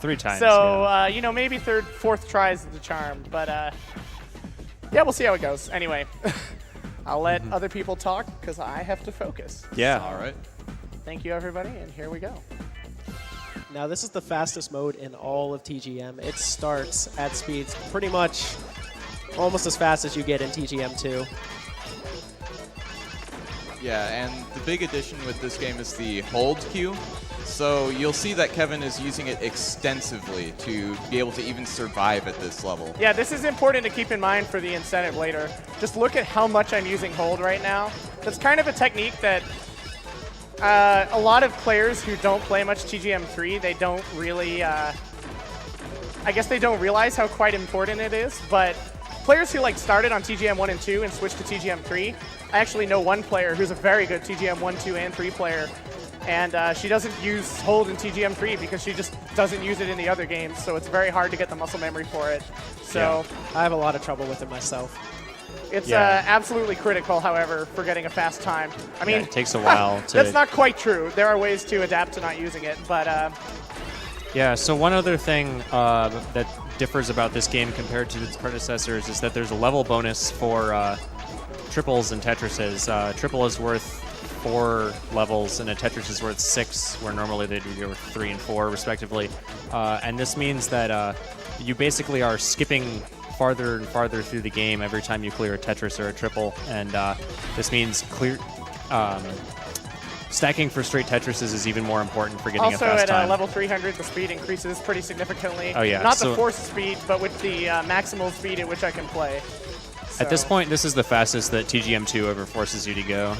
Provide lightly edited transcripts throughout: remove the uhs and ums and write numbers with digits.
3 times. So, yeah. you know, maybe third, fourth try is the charm. But, yeah, we'll see how it goes. Anyway, I'll let other people talk because I have to focus. Yeah. All right. Thank you, everybody, and here we go. Now, this is the fastest mode in all of TGM. It starts at speeds pretty much almost as fast as you get in TGM2. Yeah, and the big addition with this game is the hold Q. So you'll see that Kevin is using it extensively to be able to even survive at this level. Yeah, this is important to keep in mind for the incentive later. Just look at how much I'm using hold right now. That's kind of a technique that a lot of players who don't play much TGM3, they don't really, I guess they don't realize how quite important it is, but players who like started on TGM1 and 2 and switched to TGM3, I actually know one player who's a very good TGM1, 2, and 3 player, and she doesn't use hold in TGM3 because she just doesn't use it in the other games, so it's very hard to get the muscle memory for it. So I have a lot of trouble with it myself. it's absolutely critical, however, for getting a fast time. I mean, it takes a while to... That's not quite true. There are ways to adapt to not using it, but... Yeah, so one other thing that differs about this game compared to its predecessors is that there's a level bonus for triples and Tetrises. Triple is worth 4 levels, and a Tetris is worth 6, where normally they'd be worth 3 and 4, respectively. And this means that you basically are skipping farther and farther through the game every time you clear a Tetris or a triple, and this means stacking for straight Tetrises is even more important for getting a fast time. Also, at level 300, the speed increases pretty significantly. Oh, yeah. Not the force speed, but with the maximal speed at which I can play. So. At this point, this is the fastest that TGM2 ever forces you to go.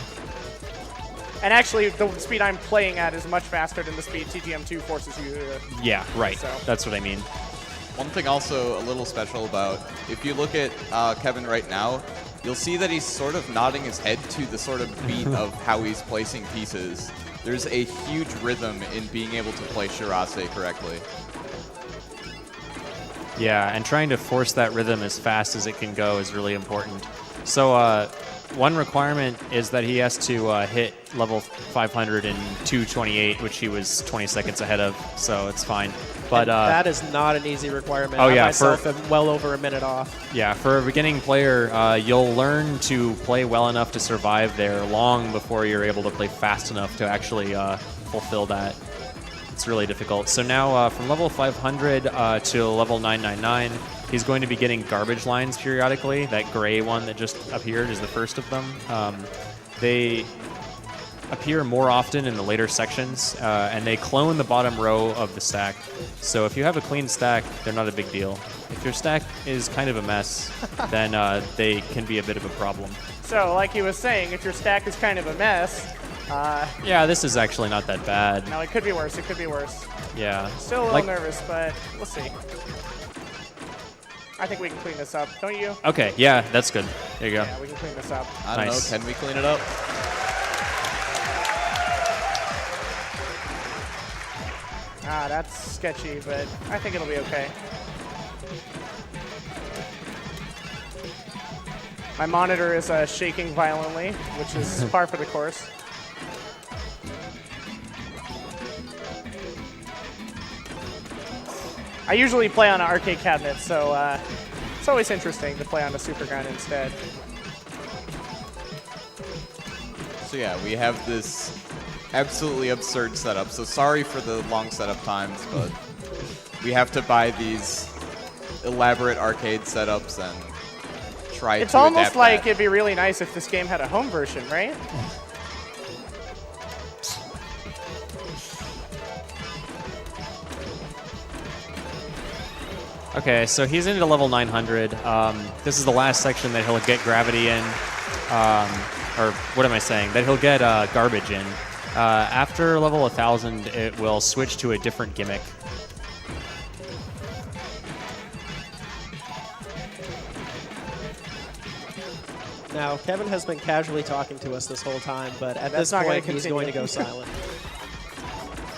And actually, the speed I'm playing at is much faster than the speed TGM2 forces you to. Yeah, right. So. That's what I mean. One thing also a little special about, if you look at Kevin right now, you'll see that he's sort of nodding his head to the sort of beat of how he's placing pieces. There's a huge rhythm in being able to play Shirase correctly. Yeah, and trying to force that rhythm as fast as it can go is really important. So one requirement is that he has to hit level 500 in 2:28, which he was 20 seconds ahead of, so it's fine. But that is not an easy requirement. Oh, I yeah, myself am well over a minute off. Yeah, for a beginning player, you'll learn to play well enough to survive there long before you're able to play fast enough to actually fulfill that. It's really difficult. So now from level 500 to level 999, he's going to be getting garbage lines periodically. That gray one that just appeared is the first of them. They appear more often in the later sections, and they clone the bottom row of the stack. So if you have a clean stack, they're not a big deal. If your stack is kind of a mess, then they can be a bit of a problem. So, like he was saying, if your stack is kind of a mess... yeah, this is actually not that bad. No, it could be worse. It could be worse. Yeah. Still a little nervous, but we'll see. I think we can clean this up, don't you? Okay, yeah, that's good. There you go. Yeah, we can clean this up. I don't know, can we clean it up? That's sketchy, but I think it'll be okay. My monitor is shaking violently, which is par for the course. I usually play on an arcade cabinet, so it's always interesting to play on a Super Gun instead. So yeah, we have this absolutely absurd setup. So sorry for the long setup times, but we have to buy these elaborate arcade setups and try to adapt. It's almost like it'd be really nice if this game had a home version, right? Okay, so he's into level 900. This is the last section that he'll get gravity in, or what am I saying? That he'll get garbage in. After level 1000, it will switch to a different gimmick. Now, Kevin has been casually talking to us this whole time, but at this point, he's going to go silent.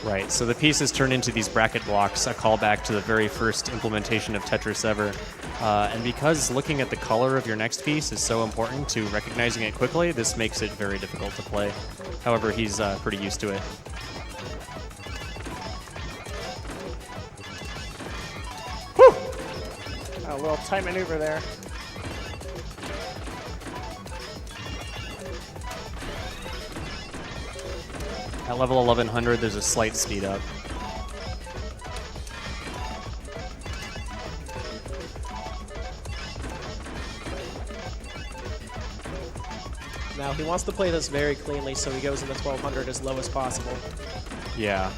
Right, so the pieces turn into these bracket blocks, a callback to the very first implementation of Tetris ever. And because looking at the color of your next piece is so important to recognizing it quickly, this makes it very difficult to play. However, he's pretty used to it. A little tight maneuver there. At level 1100, there's a slight speed up. Now, he wants to play this very cleanly, so he goes in the 1200 as low as possible. Yeah.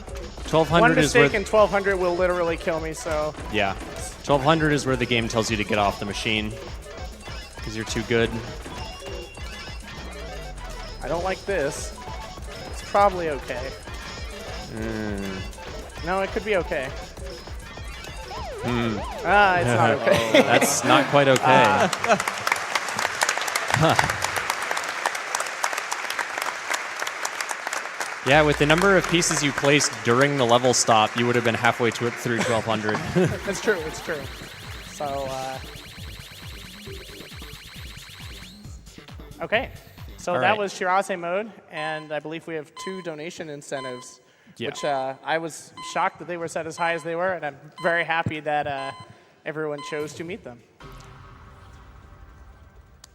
One 1200 is where... mistake in 1200 will literally kill me, so... Yeah. 1200 is where the game tells you to get off the machine. Because you're too good. I don't like this. It's probably okay. No, it could be okay. Ah, it's not okay. That's not quite okay. Yeah, with the number of pieces you placed during the level stop, you would have been halfway through 1200. It's true, it's true. So, okay. So All that right. was Shirase mode, and I believe we have 2 donation incentives, which I was shocked that they were set as high as they were, and I'm very happy that everyone chose to meet them.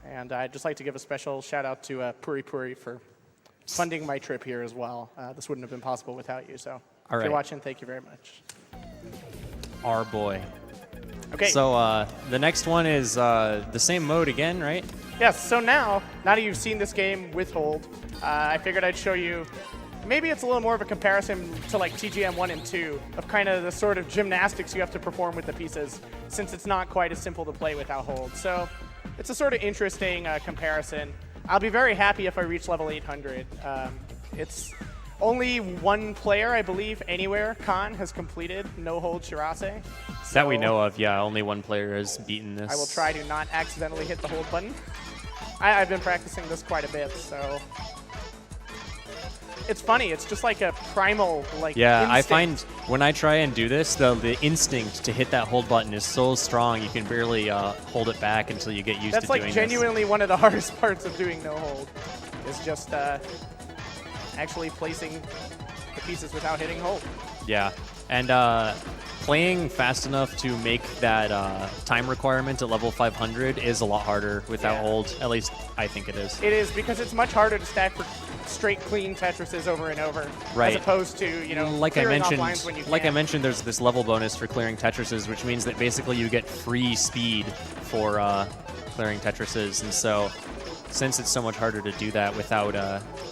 And I'd just like to give a special shout out to Puri Puri for funding my trip here as well. This wouldn't have been possible without you, so All if right. you're watching, thank you very much. Our boy. Okay. So the next one is the same mode again, right? Yes, so now that you've seen this game with hold, I figured I'd show you, maybe it's a little more of a comparison to like TGM 1 and 2 of kind of the sort of gymnastics you have to perform with the pieces, since it's not quite as simple to play without hold. So it's a sort of interesting comparison. I'll be very happy if I reach level 800. It's only one player, I believe, anywhere, Khan, has completed no-hold Shirase. That we know of, yeah. Only one player has beaten this. I will try to not accidentally hit the hold button. I've been practicing this quite a bit, so... It's funny, it's just like a primal, like, Yeah, I instinct. find when I try and do this, the instinct to hit that hold button is so strong, you can barely hold it back until you get used That's to like doing genuinely one of the hardest parts of doing no hold, is just actually placing the pieces without hitting hold. this. Yeah, and playing fast enough to make that time requirement at level 500 is a lot harder without hold. At least I think it is. It is, because it's much harder to stack for straight clean Tetrises over and over, Right. as opposed to, you know, Like I clearing off mentioned, lines when you can. like I mentioned, there's this level bonus for clearing Tetrises, which means that basically you get free speed for clearing Tetrises, and so since it's so much harder to do that without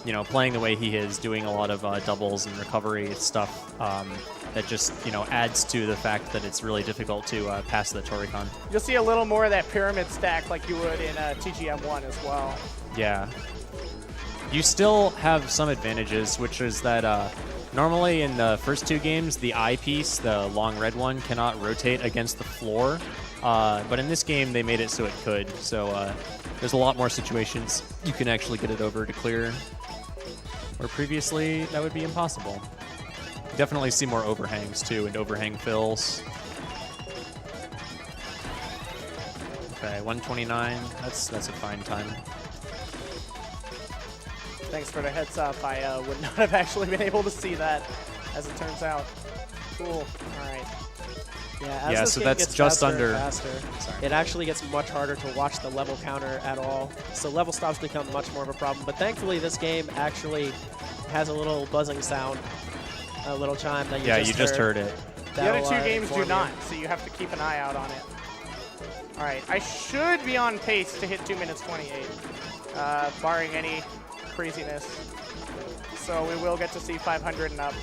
you know, playing the way he is, doing a lot of doubles and recovery stuff, that just, you know, adds to the fact that it's really difficult to pass the Toricon. You'll see a little more of that pyramid stack like you would in TGM1 as well. Yeah. You still have some advantages, which is that normally in the first 2 games, the eye piece, the long red one, cannot rotate against the floor. But in this game, they made it so it could. So there's a lot more situations you can actually get it over to clear, where previously that would be impossible. You definitely see more overhangs, too, and overhang fills. Okay, 129. That's a fine time. Thanks for the heads up. I would not have actually been able to see that, as it turns out. Cool. All right. Yeah, as Yeah, this so game that's gets just faster under- and faster, it actually gets much harder to watch the level counter at all. So level stops become much more of a problem. But thankfully, this game actually has a little buzzing sound, a little chime that you just heard it. The other That'll, 2 games do inform you. not, so you have to keep an eye out on it. All right, I should be on pace to hit 2 minutes 28, barring any craziness. So we will get to see 500 and up.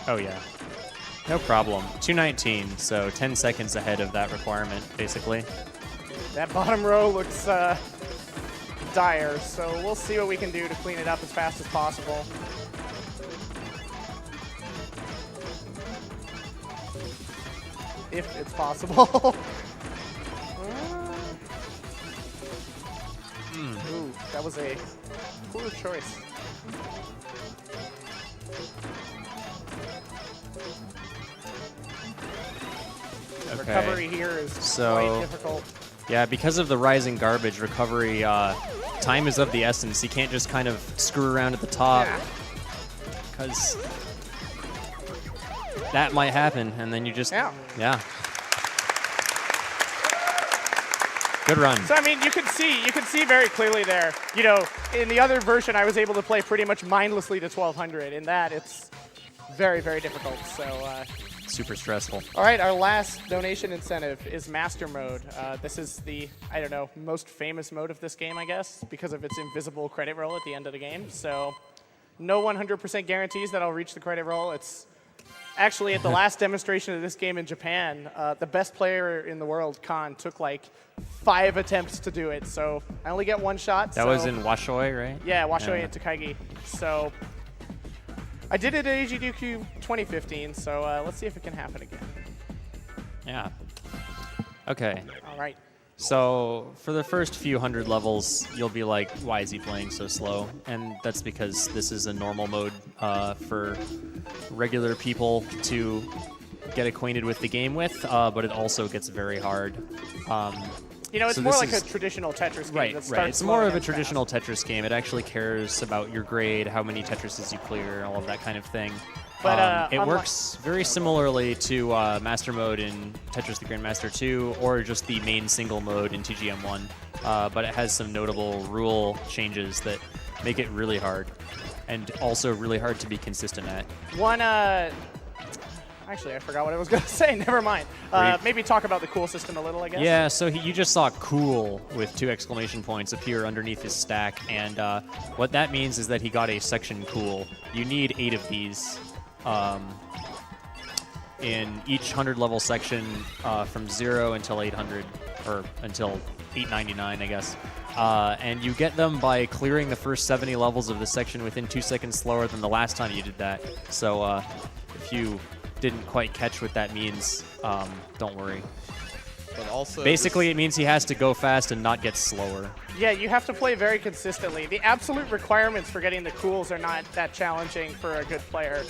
Oh, yeah. No problem. 219, so 10 seconds ahead of that requirement, basically. That bottom row looks dire, so we'll see what we can do to clean it up as fast as possible. If it's possible. Ooh, that was a poor choice. Okay. Recovery here is So- quite difficult. Yeah, because of the rising garbage, recovery time is of the essence. He can't just kind of screw around at the top, because that might happen, and then you just yeah. Good run. So I mean, you can see very clearly there. You know, in the other version, I was able to play pretty much mindlessly to 1200. In that, it's very, very difficult. So. Super stressful. All right, our last donation incentive is Master Mode. This is the, I don't know, most famous mode of this game, I guess, because of its invisible credit roll at the end of the game. So no 100% guarantees that I'll reach the credit roll. It's actually at the last demonstration of this game in Japan, the best player in the world, Khan, took like 5 attempts to do it. So I only get 1 shot. That was in Washoi, right? Yeah, Washoi and Takagi. So I did it at AGDQ 2015, so let's see if it can happen again. Yeah. Okay. All right. So for the first few hundred levels, you'll be like, why is he playing so slow? And that's because this is a normal mode for regular people to get acquainted with the game with, but it also gets very hard. You know, it's more like a traditional Tetris game. Right. It's more of a traditional Tetris game. It actually cares about your grade, how many Tetrises you clear, all of that kind of thing. But it works very similarly to Master Mode in Tetris the Grandmaster 2, or just the main single mode in TGM1. But it has some notable rule changes that make it really hard, and also really hard to be consistent at. Actually, I forgot what I was going to say. Never mind. Maybe talk about the cool system a little, I guess. Yeah, so you just saw cool with 2 exclamation points appear underneath his stack, and what that means is that he got a section cool. You need 8 of these in each 100-level section from 0 until 800, or until 899, I guess. And you get them by clearing the first 70 levels of the section within 2 seconds slower than the last time you did that. So if you didn't quite catch what that means, don't worry. But also, basically, it means he has to go fast and not get slower. Yeah, you have to play very consistently. The absolute requirements for getting the cools are not that challenging for a good player,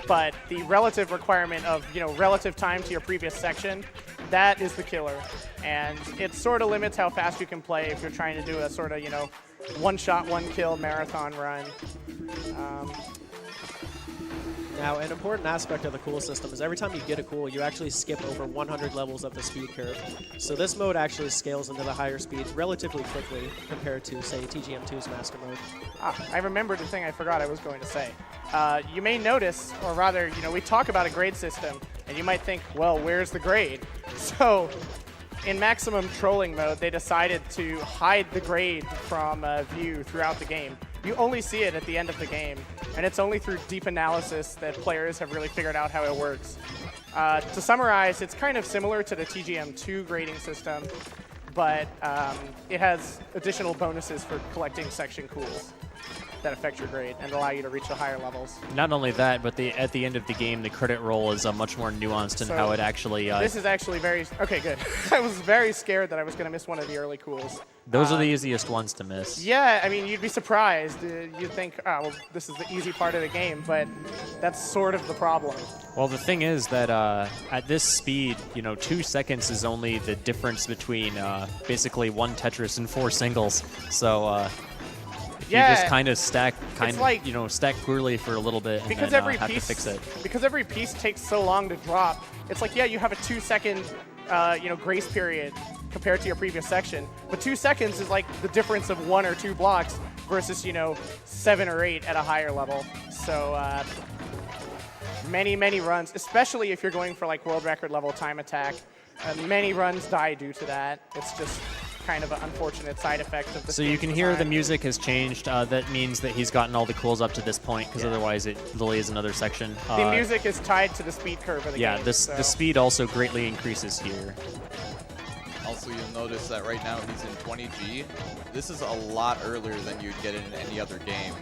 but the relative requirement of, you know, relative time to your previous section, that is the killer. And it sort of limits how fast you can play if you're trying to do a sort of, you know, one-shot, one-kill marathon run. Now, an important aspect of the cool system is every time you get a cool, you actually skip over 100 levels of the speed curve. So this mode actually scales into the higher speeds relatively quickly compared to, say, TGM2's Master Mode. I remembered the thing I forgot I was going to say. You may notice, or rather, you know, we talk about a grade system, and you might think, well, where's the grade? So in maximum trolling mode, they decided to hide the grade from view throughout the game. You only see it at the end of the game, and it's only through deep analysis that players have really figured out how it works. To summarize, it's kind of similar to the TGM2 grading system, but it has additional bonuses for collecting section cools that affect your grade and allow you to reach the higher levels. Not only that, but at the end of the game, the credit roll is much more nuanced in how it actually... this is actually very... Okay, good. I was very scared that I was going to miss one of the early cools. Those are the easiest ones to miss. Yeah, I mean, you'd be surprised. You'd think, oh, well, this is the easy part of the game, but that's sort of the problem. Well, the thing is that at this speed, you know, 2 seconds is only the difference between basically 1 Tetris and 4 singles. So... you just kind of stack poorly for a little bit and because then have to fix it. Because every piece takes so long to drop, it's like, yeah, you have a 2-second grace period compared to your previous section, but 2 seconds is like the difference of 1 or 2 blocks versus, you know, 7 or 8 at a higher level. So many runs, especially if you're going for like world record level time attack, many runs die due to that. It's just kind of an unfortunate side effect of the So you can hear the music has changed. That means that he's gotten all the cools up to this point, because otherwise it delays another section. The music is tied to the speed curve of the game. Yeah, the speed also greatly increases here. Also, you'll notice that right now he's in 20G. This is a lot earlier than you'd get in any other game.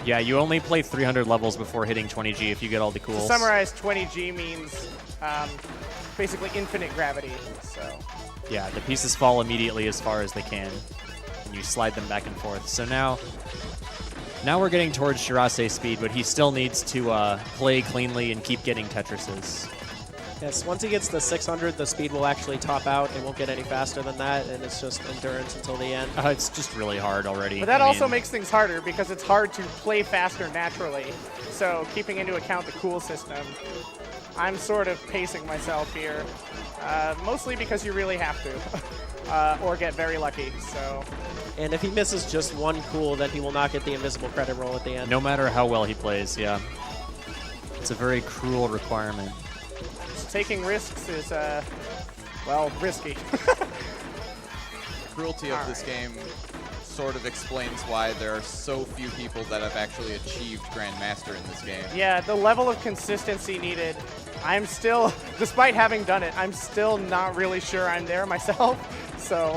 Yeah, you only play 300 levels before hitting 20G if you get all the cools. To summarize, 20G means basically infinite gravity. So. Yeah, the pieces fall immediately as far as they can, and you slide them back and forth. So now we're getting towards Shirase speed, but he still needs to play cleanly and keep getting Tetrises. Yes, once he gets to 600, the speed will actually top out. It won't get any faster than that, and it's just endurance until the end. It's just really hard already. But that I also mean, makes things harder because it's hard to play faster naturally. So keeping into account the cool system, I'm sort of pacing myself here, mostly because you really have to, or get very lucky. So. And if he misses just one cool, then he will not get the invisible credit roll at the end. no matter how well he plays, yeah. It's a very cruel requirement. Taking risks is, well, risky. The cruelty of this game sort of explains why there are so few people that have actually achieved Grandmaster in this game. Yeah, the level of consistency needed, I'm still, despite having done it, I'm still not really sure I'm there myself. So,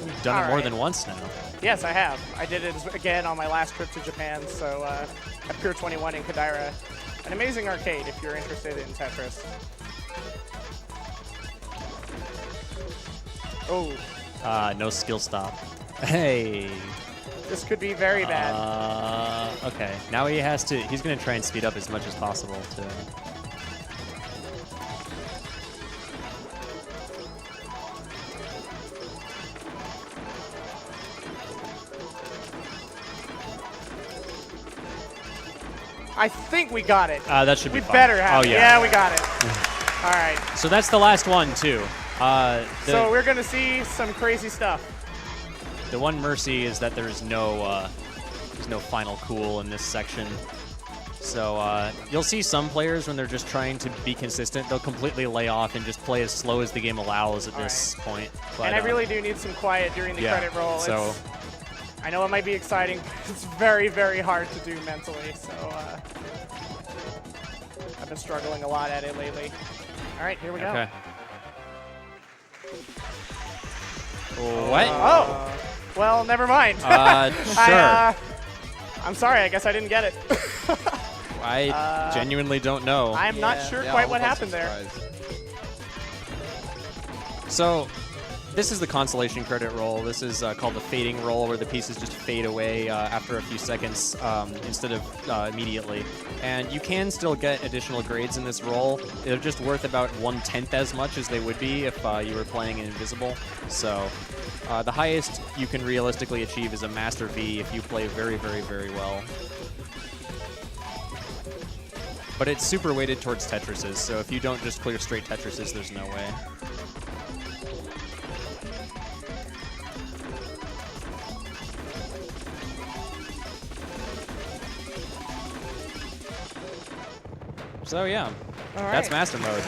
You've done it more than once now. Yes, I have. I did it again on my last trip to Japan, so at Pier 21 in Kodaira. An amazing arcade if you're interested in Tetris. Oh. No skill stop. Hey. This could be very bad. Okay. Now he's going to try and speed up as much as possible to. I think we got it. That should be We fine. better have Oh, it. yeah. Yeah, we got it. All right. So that's the last one, too. So we're going to see some crazy stuff. The one mercy is that there's no final cool in this section. So you'll see some players when they're just trying to be consistent, they'll completely lay off and just play as slow as the game allows at this point. But, And I really do need some quiet during the yeah, credit roll. so- I know it might be exciting. It's very, very hard to do mentally. So I've been struggling a lot at it lately. All right, here we go. Okay. What? Oh, well, never mind. Sure. I'm sorry. I guess I didn't get it. I genuinely don't know. I'm not sure Yeah, quite all what of us happened are there. surprised. So this is the consolation credit roll. This is called the fading roll, where the pieces just fade away after a few seconds instead of immediately. And you can still get additional grades in this roll. They're just worth about 1/10 as much as they would be if you were playing Invisible. So the highest you can realistically achieve is a Master V if you play very, very, very well. But it's super weighted towards Tetrises, so if you don't just clear straight Tetrises, there's no way. So yeah, that's Master Mode.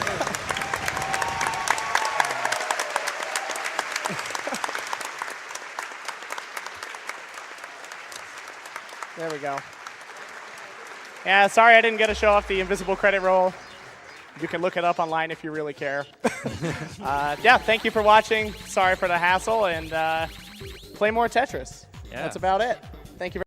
There we go. Yeah, sorry I didn't get to show off the invisible credit roll. You can look it up online if you really care. Yeah, thank you for watching. Sorry for the hassle, and play more Tetris. Yeah. That's about it. Thank you very